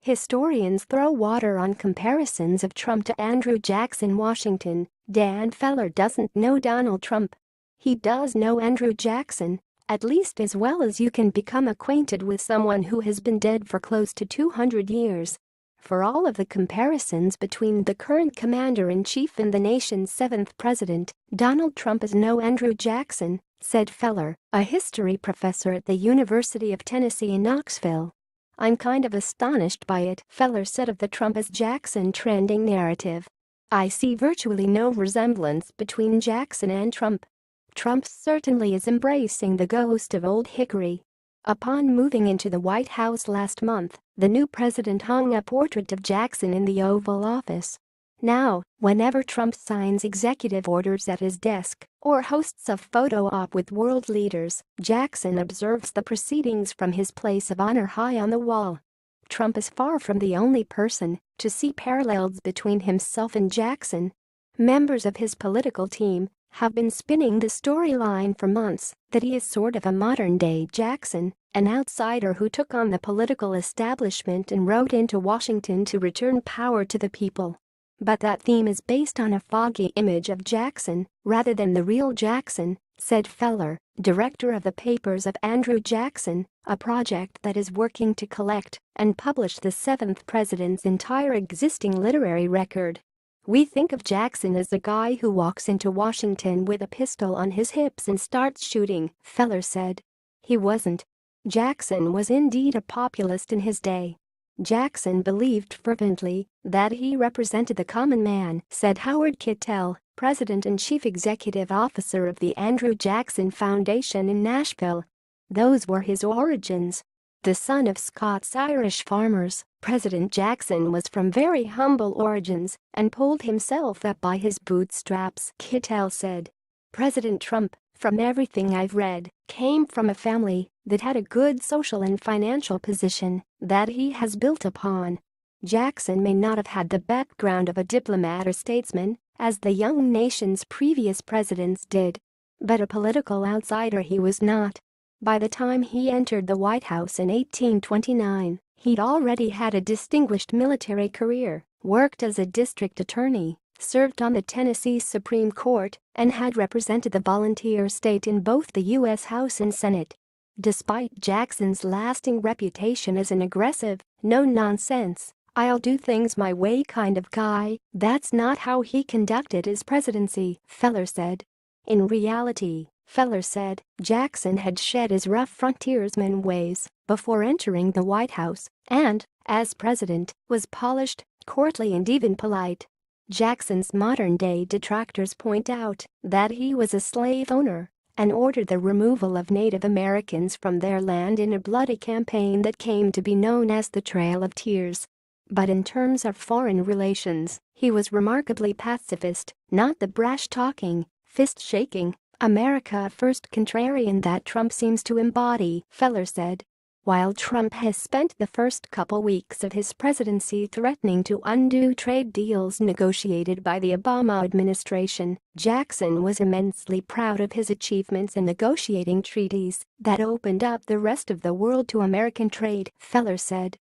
Historians throw water on comparisons of Trump to Andrew Jackson. Washington. Dan Feller doesn't know Donald Trump. He does know Andrew Jackson, at least as well as you can become acquainted with someone who has been dead for close to 200 years. For all of the comparisons between the current commander-in-chief and the nation's seventh president, Donald Trump is no Andrew Jackson, said Feller, a history professor at the University of Tennessee in Knoxville. I'm kind of astonished by it, Feller said of the Trump as Jackson trending narrative. I see virtually no resemblance between Jackson and Trump. Trump certainly is embracing the ghost of Old Hickory. Upon moving into the White House last month, the new president hung a portrait of Jackson in the Oval Office. Now, whenever Trump signs executive orders at his desk or hosts a photo op with world leaders, Jackson observes the proceedings from his place of honor high on the wall. Trump is far from the only person to see parallels between himself and Jackson. Members of his political team have been spinning the storyline for months that he is sort of a modern-day Jackson, an outsider who took on the political establishment and rode into Washington to return power to the people. But that theme is based on a foggy image of Jackson rather than the real Jackson, said Feller, director of the Papers of Andrew Jackson, a project that is working to collect and publish the seventh president's entire existing literary record. We think of Jackson as a guy who walks into Washington with a pistol on his hips and starts shooting, Feller said. He wasn't. Jackson was indeed a populist in his day. Jackson believed fervently that he represented the common man, said Howard Kittel, president and chief executive officer of the Andrew Jackson Foundation in Nashville. Those were his origins. The son of Scots-Irish farmers, President Jackson was from very humble origins and pulled himself up by his bootstraps, Kittel said. President Trump, from everything I've read, came from a family that had a good social and financial position that he has built upon. Jackson may not have had the background of a diplomat or statesman, as the young nation's previous presidents did. But a political outsider he was not. By the time he entered the White House in 1829, he'd already had a distinguished military career, worked as a district attorney, served on the Tennessee Supreme Court, and had represented the volunteer state in both the U.S. House and Senate. Despite Jackson's lasting reputation as an aggressive, no-nonsense, I'll do things my way kind of guy, that's not how he conducted his presidency, Feller said. In reality, Feller said, Jackson had shed his rough frontiersman ways before entering the White House and, as president, was polished, courtly and even polite. Jackson's modern-day detractors point out that he was a slave owner and ordered the removal of Native Americans from their land in a bloody campaign that came to be known as the Trail of Tears. But in terms of foreign relations, he was remarkably pacifist, not the brash-talking, fist-shaking, America First contrarian that Trump seems to embody, Feller said. While Trump has spent the first couple weeks of his presidency threatening to undo trade deals negotiated by the Obama administration, Jackson was immensely proud of his achievements in negotiating treaties that opened up the rest of the world to American trade, Feller said.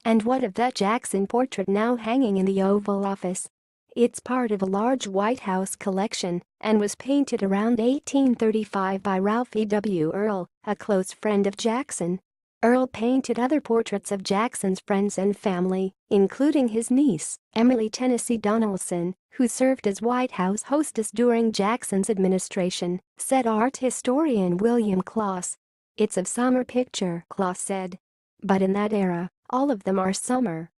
And what of that Jackson portrait now hanging in the Oval Office? It's part of a large White House collection and was painted around 1835 by Ralph E. W. Earl, a close friend of Jackson. Earl painted other portraits of Jackson's friends and family, including his niece, Emily Tennessee Donaldson, who served as White House hostess during Jackson's administration, said art historian William Kloss. It's a summer picture, Kloss said. But in that era, all of them are summer.